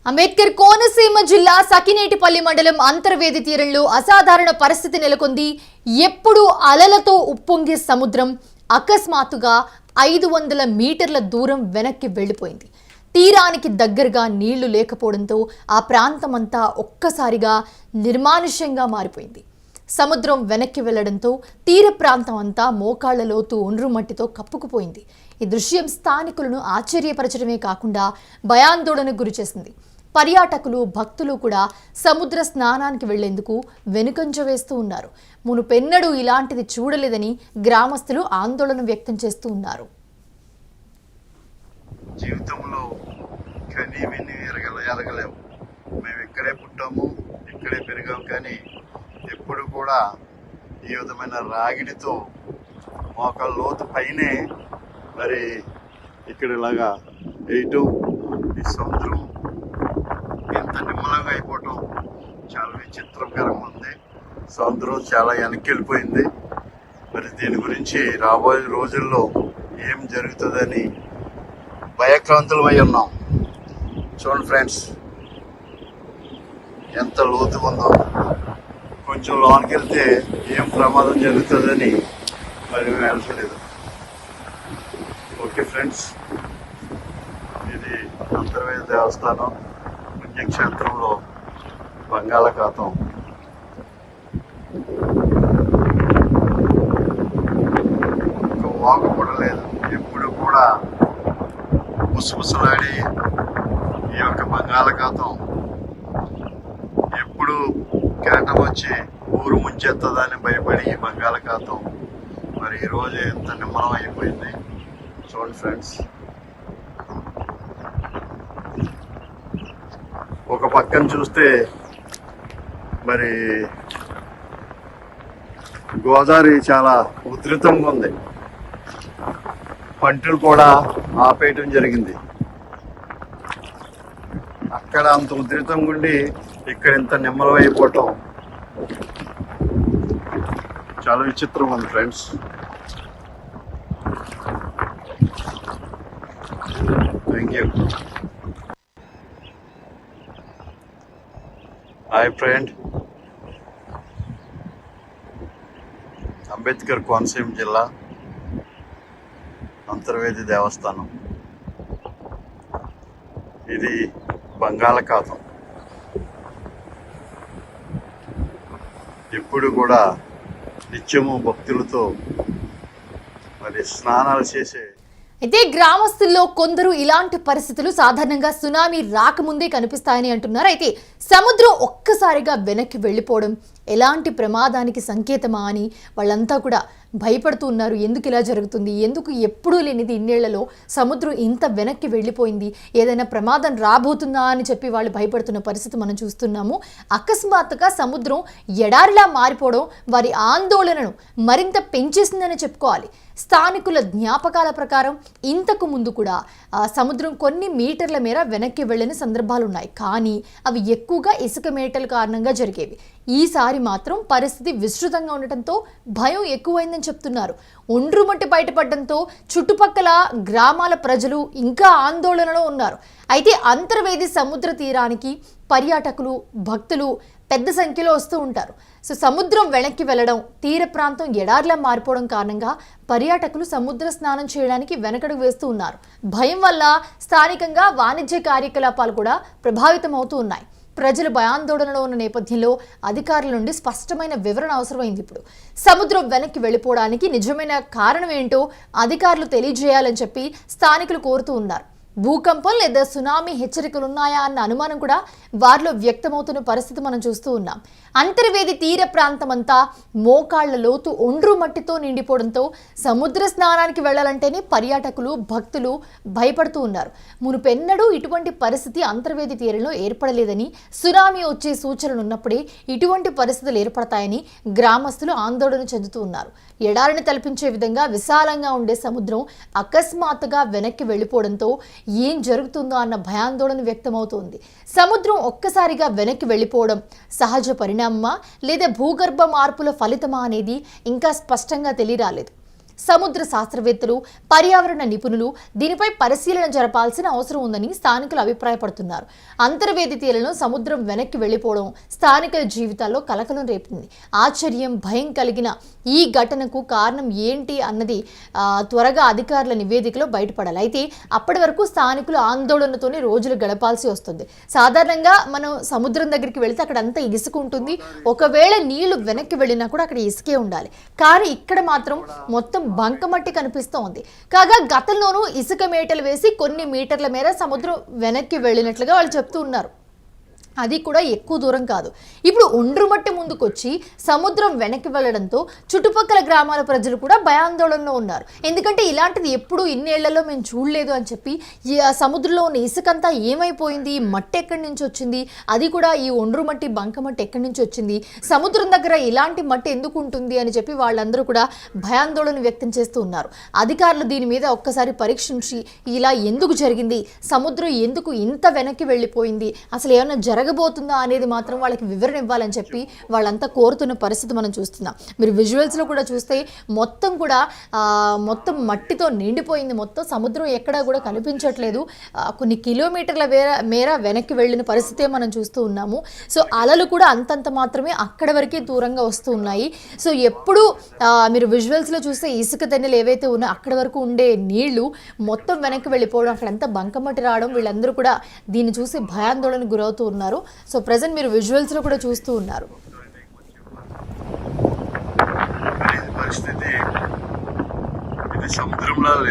అంబేద్కర్ కోనసీమ జిల్లా సకినేటిపల్లి మండలం అంతర్వేది తీరంలో అసాధారణ పరిస్థితి నెలకొంది. ఎప్పుడు అలలతో ఉప్పొంగే సముద్రం అకస్మాత్తుగా 500 మీటర్ల దూరం వెనక్కి వెళ్లిపోయింది. తీరానికి దగ్గరగా నీళ్లు లేకపోవడంతో ఆ ప్రాంతమంతా ఒక్కసారిగా నిర్మానుష్యంగా మారిపోయింది. సముద్రం వెనక్కి వెళ్లడంతో తీర ప్రాంతం అంతా మోకాళ్ల లోతు ఒండ్రు మట్టితో కప్పుకుపోయింది. ఈ దృశ్యం స్థానికులను ఆశ్చర్యపరచడమే కాకుండా భయాందోళనకు గురిచేసింది. పర్యాటకులు, భక్తులు కూడా సముద్ర స్నానానికి వెళ్లేందుకు వెనుకంజ వేస్తూ ఉన్నారు. మునుపెన్నడూ ఇలాంటిది చూడలేదని గ్రామస్తులు ఆందోళన వ్యక్తం చేస్తూ ఉన్నారు. జీవితంలో కనీ విని ఎరగలేము. మేము ఇక్కడే పుట్టాము, ఇక్కడే పెరిగాము, కానీ ఎప్పుడు కూడా ఈ విధమైన రాగిడితో మోకాళ్ళ లోతు పైనే మరి ఇక్కడ ఇలాగా వేయటం, ఈ సముద్రం ఎంత నిమ్మలంగా అయిపోవటం చాలా విచిత్రకరంగా ఉంది. సముద్రం చాలా వెనక్కి వెళ్ళిపోయింది. మరి దీని గురించి రాబోయే రోజుల్లో ఏం జరుగుతుందని భయక్రాంతులమై ఉన్నాం. చూడండి ఫ్రెండ్స్, ఎంత లోతుగా ఉందో. కొంచెం లోనికి వెళ్తే ఏం ప్రమాదం జరుగుతుందని మరి మేము వెళ్ళలేదు. ఓకే ఫ్రెండ్స్, ఇది అంతర్వేది దేవస్థానం పుణ్యక్షేత్రంలో బంగాళాఖాతం. ఒక వాక కూడా లేదు. ఎప్పుడు కూడా ముసుముసలాడి ఈ యొక్క బంగాళాఖాతం ఎప్పుడు కేటం వచ్చి ఊరు ముంచెత్తదని భయపడి ఈ బంగాళాఖాతం మరి ఈరోజు ఎంత నిమ్మలం అయిపోయింది. చూడండి ఫ్రెండ్స్, ఒక పక్కన చూస్తే మరి గోదావరి చాలా ఉధృతంగా ఉంది. పంటలు కూడా ఆపేయటం జరిగింది. అక్కడ అంత ఉధృతంగా ఉండి ఇక్కడ ఇంత నిమ్మలం అయిపోవటం చాలా విచిత్రం ఉంది friends. Thank you. Hi friend, Ambedkar Konaseema జిల్లా అంతర్వేది దేవస్థానం. ఇది బంగాళాఖాతం. ఎప్పుడు కూడా నిత్యము భక్తులతో మరి స్నానాలు చేసే. అయితే గ్రామస్తుల్లో కొందరు ఇలాంటి పరిస్థితులు సాధారణంగా సునామీ రాకముందే కనిపిస్తాయని అంటున్నారు. అయితే సముద్రం ఒక్కసారిగా వెనక్కి వెళ్ళిపోవడం ఎలాంటి ప్రమాదానికి సంకేతమా అని వాళ్ళంతా కూడా భయపడుతూ ఉన్నారు. ఎందుకు ఇలా జరుగుతుంది, ఎందుకు ఎప్పుడూ లేనిది ఇన్నేళ్లలో సముద్రం ఇంత వెనక్కి వెళ్ళిపోయింది, ఏదైనా ప్రమాదం రాబోతుందా అని చెప్పి వాళ్ళు భయపడుతున్న పరిస్థితి మనం చూస్తున్నాము. అకస్మాత్తుగా సముద్రం ఎడారిలా మారిపోవడం వారి ఆందోళనను మరింత పెంచేసిందని చెప్పుకోవాలి. స్థానికుల జ్ఞాపకాల ప్రకారం ఇంతకు ముందు కూడా సముద్రం కొన్ని మీటర్ల మేర వెనక్కి వెళ్ళిన సందర్భాలు ఉన్నాయి, కానీ అవి ఎక్కువగా ఇసుక మేటల కారణంగా జరిగేవి. ఈసారి మాత్రం పరిస్థితి విస్తృతంగా ఉండటంతో భయం ఎక్కువైందని చెప్తున్నారు. ఒండ్రుమట్టి బయటపడడంతో చుట్టుపక్కల గ్రామాల ప్రజలు ఇంకా ఆందోళనలో ఉన్నారు. అయితే అంతర్వేది సముద్ర తీరానికి పర్యాటకులు, భక్తులు పెద్ద సంఖ్యలో వస్తూ ఉంటారు. సో సముద్రం వెనక్కి వెళ్ళడం, తీర ప్రాంతం ఎడారిలా మారిపోవడం కారణంగా పర్యాటకులు సముద్ర స్నానం చేయడానికి వెనకడుగు వేస్తూ ఉన్నారు. భయం వల్ల స్థానికంగా వాణిజ్య కార్యకలాపాలు కూడా ప్రభావితం అవుతూ ఉన్నాయి. ప్రజలు భయాందోళనలో ఉన్న నేపథ్యంలో అధికారుల నుండి స్పష్టమైన వివరణ అవసరమైంది. ఇప్పుడు సముద్రం వెనక్కి వెళ్ళిపోవడానికి నిజమైన కారణం ఏంటో అధికారులు తెలియజేయాలని చెప్పి స్థానికులు కోరుతూ ఉన్నారు. భూకంపం లేదా సునామీ హెచ్చరికలు ఉన్నాయా అన్న అనుమానం కూడా వారిలో వ్యక్తమవుతున్న పరిస్థితి మనం చూస్తూ ఉన్నాం. అంతర్వేది తీర ప్రాంతం అంతా మోకాళ్ల లోతు ఒండ్రు మట్టితో నిండిపోవడంతో సముద్ర స్నానానికి వెళ్లాలంటేనే పర్యాటకులు, భక్తులు భయపడుతూ ఉన్నారు. మునుపెన్నడూ ఇటువంటి పరిస్థితి అంతర్వేది తీరంలో ఏర్పడలేదని, సునామీ వచ్చే సూచనలు ఉన్నప్పుడే ఇటువంటి పరిస్థితులు ఏర్పడతాయని గ్రామస్తులు ఆందోళన చెందుతూ ఉన్నారు. ఎడారిని తలపించే విధంగా విశాలంగా ఉండే సముద్రం అకస్మాత్తుగా వెనక్కి వెళ్ళిపోవడంతో ఏం జరుగుతుందో అన్న భయాందోళన వ్యక్తమవుతోంది. సముద్రం ఒక్కసారిగా వెనక్కి వెళ్ళిపోవడం సహజ పరిణామమా లేదా భూగర్భ మార్పుల ఫలితమా అనేది ఇంకా స్పష్టంగా తెలియరాలేదు. సముద్ర శాస్త్రవేత్తలు, పర్యావరణ నిపుణులు దీనిపై పరిశీలన జరపాల్సిన అవసరం ఉందని స్థానికులు అభిప్రాయపడుతున్నారు. అంతర్వేది తీరంలో సముద్రం వెనక్కి వెళ్లిపోవడం స్థానికుల జీవితాల్లో కలకలం రేపింది. ఆశ్చర్యం, భయం కలిగిన ఈ ఘటనకు కారణం ఏంటి అన్నది త్వరగా అధికారుల నివేదికలో బయటపడాలి. అయితే అప్పటి వరకు స్థానికులు ఆందోళనతోనే రోజులు గడపాల్సి వస్తుంది. సాధారణంగా మనం సముద్రం దగ్గరికి వెళితే అక్కడ అంతా ఇసుక ఉంటుంది. ఒకవేళ నీళ్లు వెనక్కి వెళ్ళినా కూడా అక్కడ ఇసుకే ఉండాలి. కానీ ఇక్కడ మాత్రం మొత్తం బంకమట్టి కనిపిస్తోంది. కాగా గతంలోనూ ఇసుక మేటలు వేసి కొన్ని మీటర్ల మేర సముద్రం వెనక్కి వెళ్ళినట్లుగా వాళ్ళు చెప్తూ ఉన్నారు. అది కూడా ఎక్కువ దూరం కాదు. ఇప్పుడు ఒండ్రుమట్టి ముందుకొచ్చి సముద్రం వెనక్కి వెళ్ళడంతో చుట్టుపక్కల గ్రామాల ప్రజలు కూడా భయాందోళనలో ఉన్నారు. ఎందుకంటే ఇలాంటిది ఎప్పుడు ఇన్నేళ్లలో మేము చూడలేదు అని చెప్పి ఈ సముద్రంలో ఉన్న ఇసుకంతా ఏమైపోయింది, మట్టి ఎక్కడి నుంచి వచ్చింది, అది కూడా ఈ ఒండ్రుమట్టి బంకమట్టి ఎక్కడి నుంచి వచ్చింది, సముద్రం దగ్గర ఇలాంటి మట్టి ఎందుకు ఉంటుంది అని చెప్పి వాళ్ళందరూ కూడా భయాందోళన వ్యక్తం చేస్తూ ఉన్నారు. అధికారులు దీని మీద ఒక్కసారి పరీక్షించి ఇలా ఎందుకు జరిగింది, సముద్రం ఎందుకు ఇంత వెనక్కి వెళ్ళిపోయింది, అసలు ఏమైనా జరగబోతుందా అనేది మాత్రం వాళ్ళకి వివరణ ఇవ్వాలని చెప్పి వాళ్ళంతా కోరుతున్న పరిస్థితి మనం చూస్తున్నాం. మీరు విజువల్స్లో కూడా చూస్తే మొత్తం కూడా మొత్తం మట్టితో నిండిపోయింది. మొత్తం సముద్రం ఎక్కడా కూడా కనిపించట్లేదు. కొన్ని కిలోమీటర్ల మేర వెనక్కి వెళ్ళిన పరిస్థితే మనం చూస్తూ ఉన్నాము. సో అలలు కూడా అంతంత మాత్రమే అక్కడ వరకే దూరంగా వస్తూ ఉన్నాయి. సో ఎప్పుడు మీరు విజువల్స్లో చూస్తే ఇసుక తెన్నెలు ఏవైతే ఉన్నాయో అక్కడ వరకు ఉండే నీళ్లు మొత్తం వెనక్కి వెళ్ళిపోవడం, అక్కడంతా బంకమట్టి రావడం, వీళ్ళందరూ కూడా దీన్ని చూసి భయాందోళనకు గురవుతూ ఉన్నారు. సో ప్రెజెంట్ మీరు విజువల్స్ లో కూడా చూస్తూ ఉన్నారు. పరిస్థితి ఇది సముద్రంలో